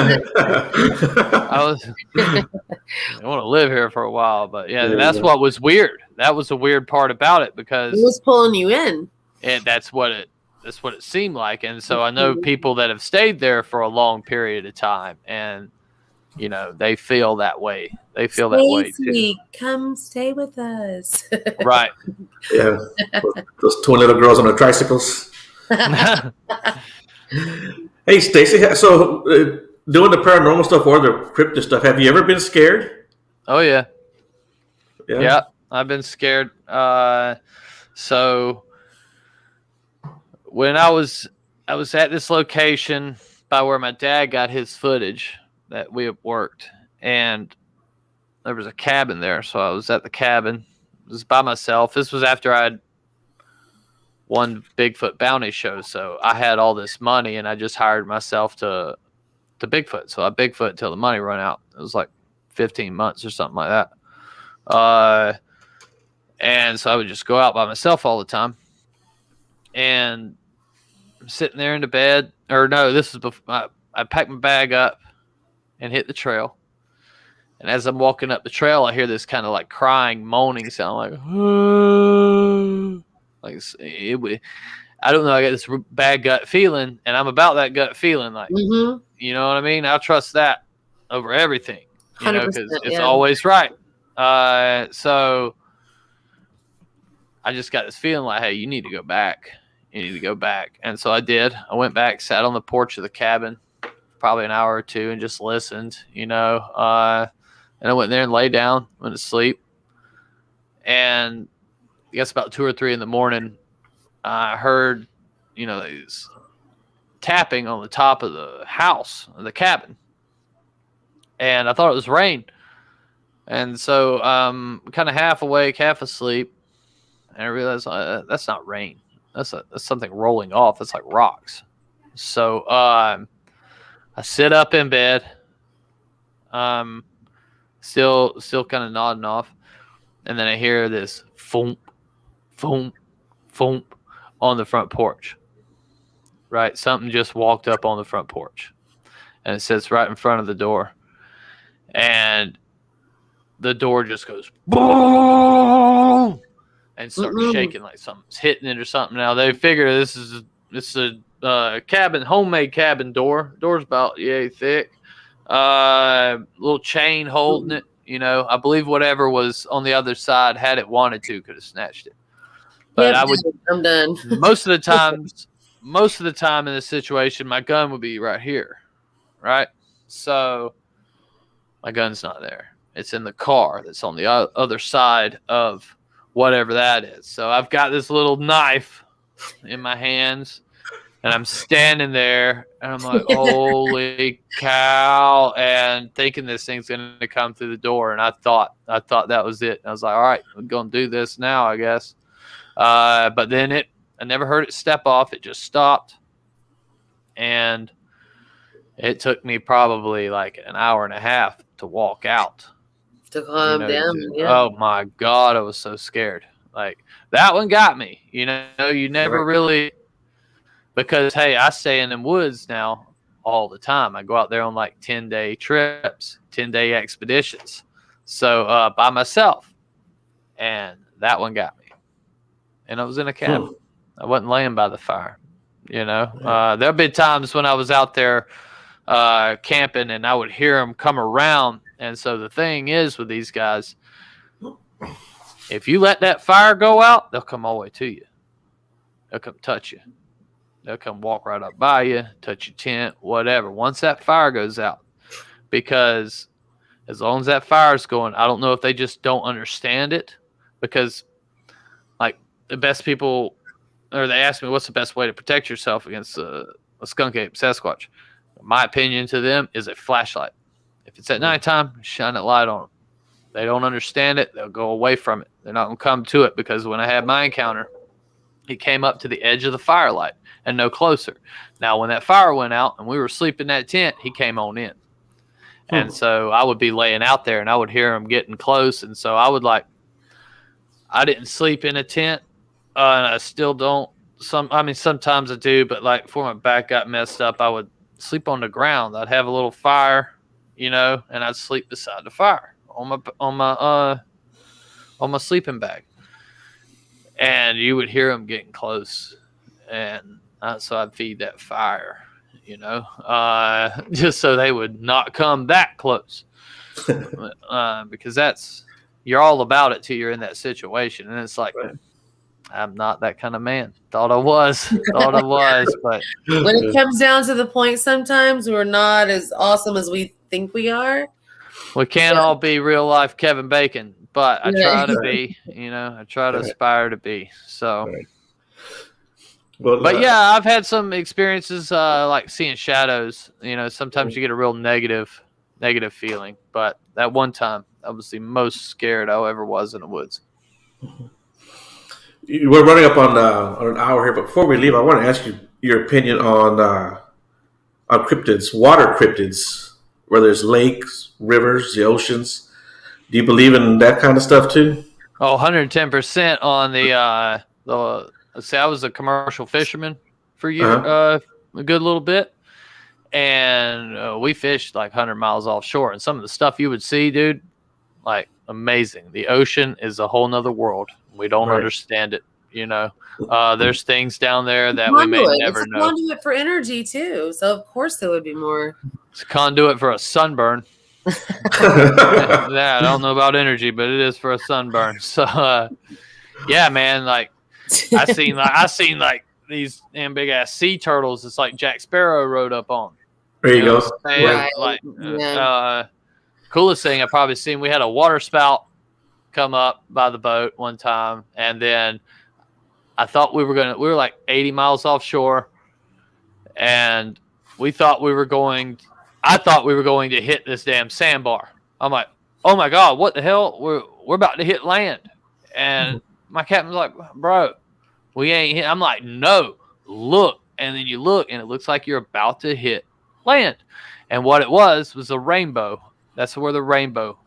want to live here for a while. But yeah, that's what was weird. That was the weird part about it, because it was pulling you in. And that's what it seemed like. And so I know people that have stayed there for a long period of time, and you know, they feel that way. They feel that way too. Come stay with us. Right. Yeah. Those twin little girls on their tricycles. Hey, Stacy. So, doing the paranormal stuff or the cryptid stuff, have you ever been scared? Oh yeah. Yeah, I've been scared. So when I was at this location by where my dad got his footage that we had worked, and there was a cabin there. So I was at the cabin. It was by myself. This was after I'd won Bigfoot bounty show. So I had all this money, and I just hired myself to Bigfoot. So I Bigfoot until the money run out. It was like 15 months or something like that. And so I would just go out by myself all the time. And I'm sitting there in the bed. Or no, this is before I packed my bag up and hit the trail. And as I'm walking up the trail, I hear this kind of like crying, moaning sound, like, like I don't know. I got this bad gut feeling, and I'm about that gut feeling, like, you know what I mean? I'll trust that over everything, you know, because it's always right. So I just got this feeling like, hey, you need to go back. You need to go back. And so I did. I went back, sat on the porch of the cabin, probably an hour or two, and just listened, you know. And I went there and lay down, went to sleep. And I guess about 2 or 3 in the morning, I heard, you know, these tapping on the top of the house, of the cabin. And I thought it was rain. And so kind of half awake, half asleep, and I realized that's not rain. That's something rolling off. It's like rocks. So I sit up in bed, still kind of nodding off, and then I hear this thump, thump, thump on the front porch. Right, something just walked up on the front porch, and it sits right in front of the door, and the door just goes boom and starts shaking like something's hitting it or something. Now they figure this is a cabin, homemade cabin door. Door's about yay thick. Little chain holding it. You know, I believe whatever was on the other side, had it wanted to, could have snatched it. But I'm done. Most of the time in this situation, my gun would be right here, right? So my gun's not there. It's in the car that's on the other side of whatever that is. So I've got this little knife in my hands, and I'm standing there, and I'm like, holy cow, and thinking this thing's going to come through the door. And I thought that was it. And I was like, all right, we're going to do this now, I guess. But then I never heard it step off. It just stopped. And it took me probably like an hour and a half to walk out. To calm down. Oh my God, I was so scared. Like, that one got me. You know, you never really, because, hey, I stay in them woods now all the time. I go out there on like 10-day trips, 10-day expeditions. So by myself. And that one got me. And I was in a cabin. I wasn't laying by the fire. You know, there have been times when I was out there camping and I would hear them come around. And so the thing is with these guys, if you let that fire go out, they'll come all the way to you. They'll come touch you. They'll come walk right up by you, touch your tent, whatever. Once that fire goes out, because as long as that fire is going, I don't know if they just don't understand it, because like the best people, or they ask me, what's the best way to protect yourself against a skunk ape Sasquatch? My opinion to them is a flashlight. If it's at nighttime, shine that light on them. They don't understand it. They'll go away from it. They're not going to come to it, because when I had my encounter, he came up to the edge of the firelight and no closer. Now, when that fire went out and we were sleeping in that tent, he came on in. And so I would be laying out there and I would hear him getting close. And so I didn't sleep in a tent. And I still don't. Sometimes I do, but like before my back got messed up, I would sleep on the ground. I'd have a little fire, you know, and I'd sleep beside the fire on my sleeping bag. And you would hear them getting close, and so I'd feed that fire, you know, just so they would not come that close, because you're all about it till you're in that situation, and it's like, I'm not that kind of man. Thought I was, but when it comes down to the point, sometimes we're not as awesome as we think we are. We can't all be real life Kevin Bacon, but I try to be, you know, I try to aspire to be. So, well, but yeah, I've had some experiences like seeing shadows. You know, sometimes you get a real negative feeling, but that one time I was the most scared I ever was in the woods. We're running up on an hour here, but before we leave, I want to ask you your opinion on cryptids, water cryptids, where there's lakes, rivers, the oceans. Do you believe in that kind of stuff too? Oh, 110% on the say I was a commercial fisherman for a good little bit, and we fished like 100 miles offshore, and some of the stuff you would see, dude, like amazing. The ocean is a whole nother world. We don't understand it, you know. There's things down there that we may never know. It's a conduit for energy too, so of course there would be more. It's a conduit for a sunburn. Yeah, I don't know about energy, but it is for a sunburn. So, yeah, man, like I seen like these damn big ass sea turtles. It's like Jack Sparrow rode up on. There you go. Right. Like, coolest thing I probably seen. We had a water spout come up by the boat one time, and then I thought we were like 80 miles offshore, and I thought we were going to hit this damn sandbar. I'm like, oh my God, what the hell? We're about to hit land. And my captain's like, bro, we ain't hit. I'm like, no, look. And then you look, and it looks like you're about to hit land. And what it was a rainbow. That's where the rainbow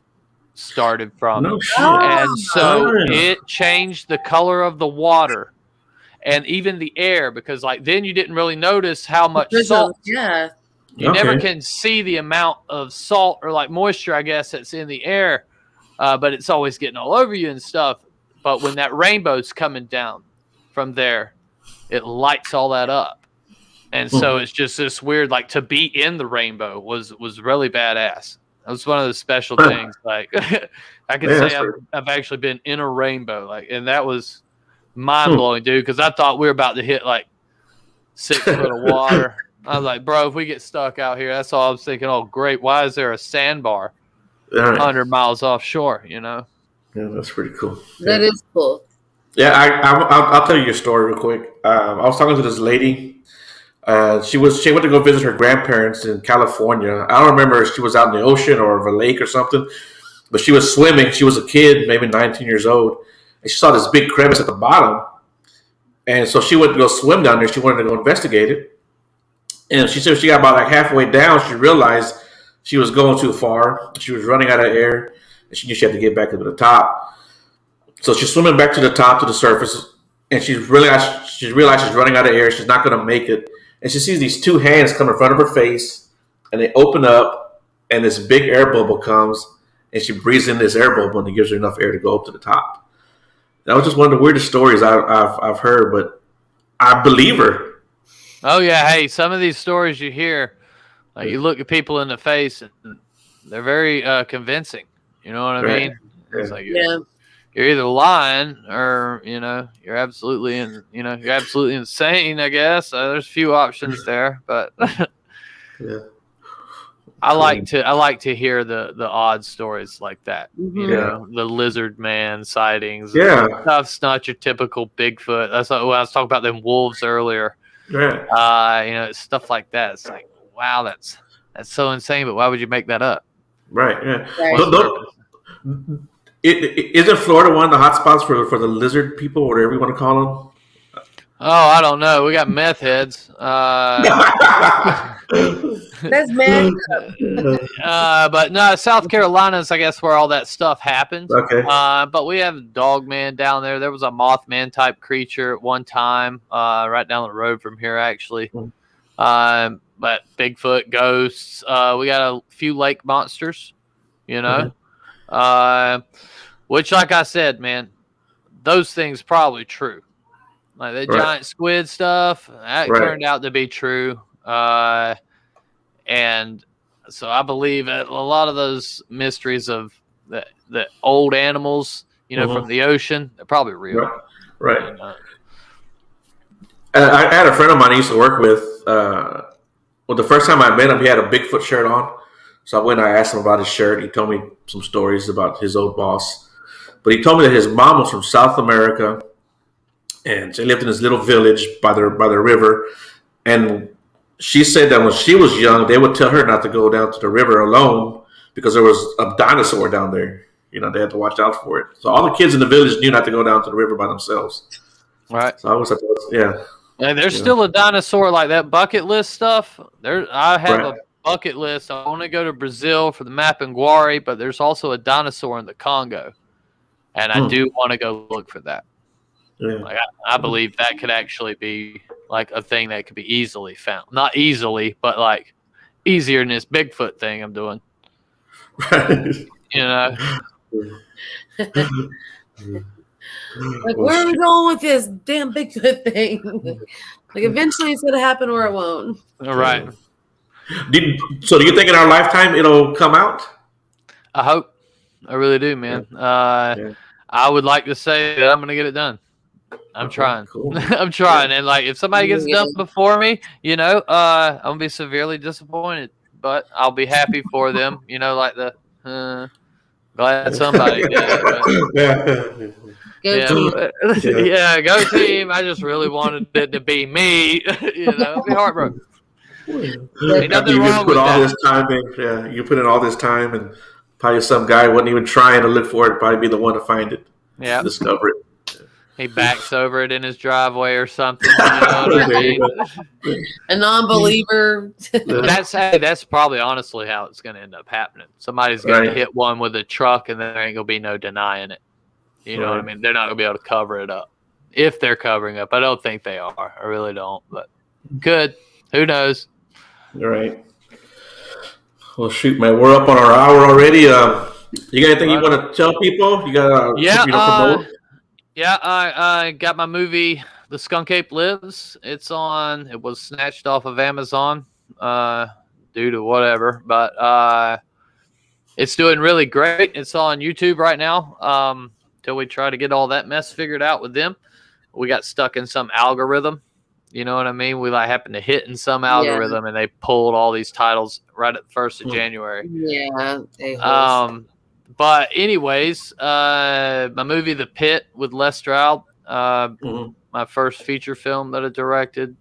started from. No shit. And so it changed the color of the water and even the air, because like then you didn't really notice how much salt. Yeah. You never can see the amount of salt or like moisture, I guess, that's in the air, but it's always getting all over you and stuff. But when that rainbow's coming down from there, it lights all that up. And so it's just this weird, like, to be in the rainbow was really badass. That was one of the special things. Like, I can say I've actually been in a rainbow, like, and that was mind blowing, dude. Because I thought we were about to hit like 6 foot of water. I was like, bro, if we get stuck out here, that's all I was thinking. Oh, great! Why is there a sandbar 100 miles offshore? You know? Yeah, that's pretty cool. That is cool. Yeah, I'll tell you your story real quick. I was talking to this lady. She went to go visit her grandparents in California. I don't remember if she was out in the ocean or a lake or something, but she was swimming. She was a kid, maybe 19 years old, and she saw this big crevice at the bottom. And so she went to go swim down there. She wanted to go investigate it. And she said she got about like halfway down, she realized she was going too far. She was running out of air, and she knew she had to get back to the top. So she's swimming back to the top, to the surface, and she realized she's running out of air. She's not going to make it. And she sees these 2 hands come in front of her face, and they open up, and this big air bubble comes, and she breathes in this air bubble, and it gives her enough air to go up to the top. That was just one of the weirdest stories I've heard, but I believe her. Oh yeah, hey, some of these stories you hear, like you look at people in the face, and they're very convincing. You know what I mean? It's like you're either lying or you're absolutely insane. I guess there's a few options there, but I like to hear the odd stories like that. You know, the lizard man sightings. Yeah, stuff's not your typical Bigfoot. That's what I was talking about them wolves earlier. Yeah. It's stuff like that. It's like, wow, that's so insane. But why would you make that up? Right. Yeah. Isn't Florida one of the hot spots for the lizard people, whatever you want to call them? Oh, I don't know. We got meth heads. That's mad. But no, South Carolina is, I guess, where all that stuff happens. Okay. But we have Dogman down there. There was a Mothman type creature at one time, right down the road from here, actually. But Bigfoot, ghosts. We got a few lake monsters, which, like I said, man, those things probably true. Like the giant squid stuff, that turned out to be true. And so I believe a lot of those mysteries of the old animals, from the ocean, they're probably real. Right. I had a friend of mine I used to work with. The first time I met him, he had a Bigfoot shirt on. So I went and I asked him about his shirt. He told me some stories about his old boss. But he told me that his mom was from South America, and she lived in this little village by the river. And she said that when she was young, they would tell her not to go down to the river alone because there was a dinosaur down there. They had to watch out for it. So all the kids in the village knew not to go down to the river by themselves. Right. So I was like, And there's still a dinosaur like that bucket list stuff. I have a bucket list. I want to go to Brazil for the Mapinguari, but there's also a dinosaur in the Congo. And I do want to go look for that. Yeah. Like I believe that could actually be like a thing that could be easily found. Not easily, but like easier than this Bigfoot thing I'm doing. Right. Like, where are we going with this damn Bigfoot thing? Like, eventually it's going to happen or it won't. All right. So do you think in our lifetime it'll come out? I hope. I really do, man. I would like to say that I'm going to get it done. I'm trying. Cool. I'm trying. And, like, if somebody gets it done before me, I'm going to be severely disappointed. But I'll be happy for them. Like glad somebody did it. Go team. I just really wanted it to be me. I'd be heartbroken. You put all this time in. Yeah, you put in all this time and Probably some guy wasn't even trying to look for it. Probably be the one to find it. Yeah. Discover it. He backs over it in his driveway or something. You know what I mean? A non-believer. That's probably honestly how it's going to end up happening. Somebody's going to hit one with a truck, and there ain't going to be no denying it. You know what I mean? They're not going to be able to cover it up. If they're covering up. I don't think they are. I really don't. But could. Who knows? All right. Well, shoot, man. We're up on our hour already. You got anything you want to tell people? You got promote? Yeah, I got my movie, The Skunk Ape Lives. It was snatched off of Amazon due to whatever, but it's doing really great. It's on YouTube right now till we try to get all that mess figured out with them. We got stuck in some algorithm. You know what I mean? We happened to hit in some algorithm, and they pulled all these titles right at the 1st of January. Yeah. But anyways, my movie The Pit with Les Stroud, my first feature film that I directed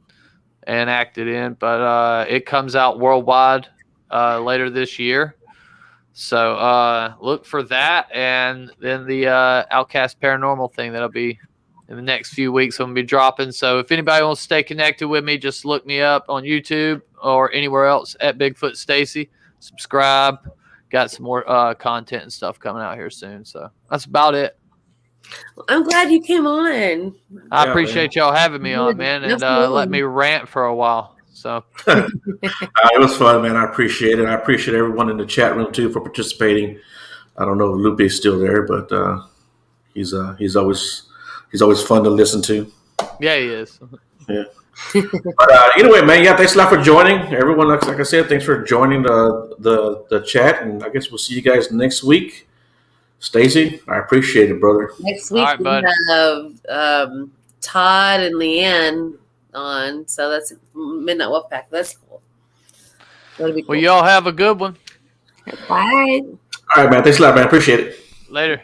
and acted in, but it comes out worldwide later this year. So look for that, and then the Outcast Paranormal thing that'll be in the next few weeks. I'm going to be dropping. So if anybody wants to stay connected with me, just look me up on YouTube or anywhere else at Bigfoot Stacy. Subscribe. Got some more content and stuff coming out here soon. So that's about it. I'm glad you came on. I appreciate y'all having me on, man, and let me rant for a while. So it was fun, man. I appreciate it. I appreciate everyone in the chat room too for participating. I don't know if Lupe is still there, but he's always fun to listen to. Yeah, he is. Yeah. But anyway, man, thanks a lot for joining. Everyone, like I said, thanks for joining the chat, and I guess we'll see you guys next week. Stacy, I appreciate it, brother. Next week we have Todd and Leanne on, so that's Midnight Wolfpack. That's cool. That'll be cool. Well, y'all have a good one. Bye. All right, man. Thanks a lot, man. Appreciate it. Later.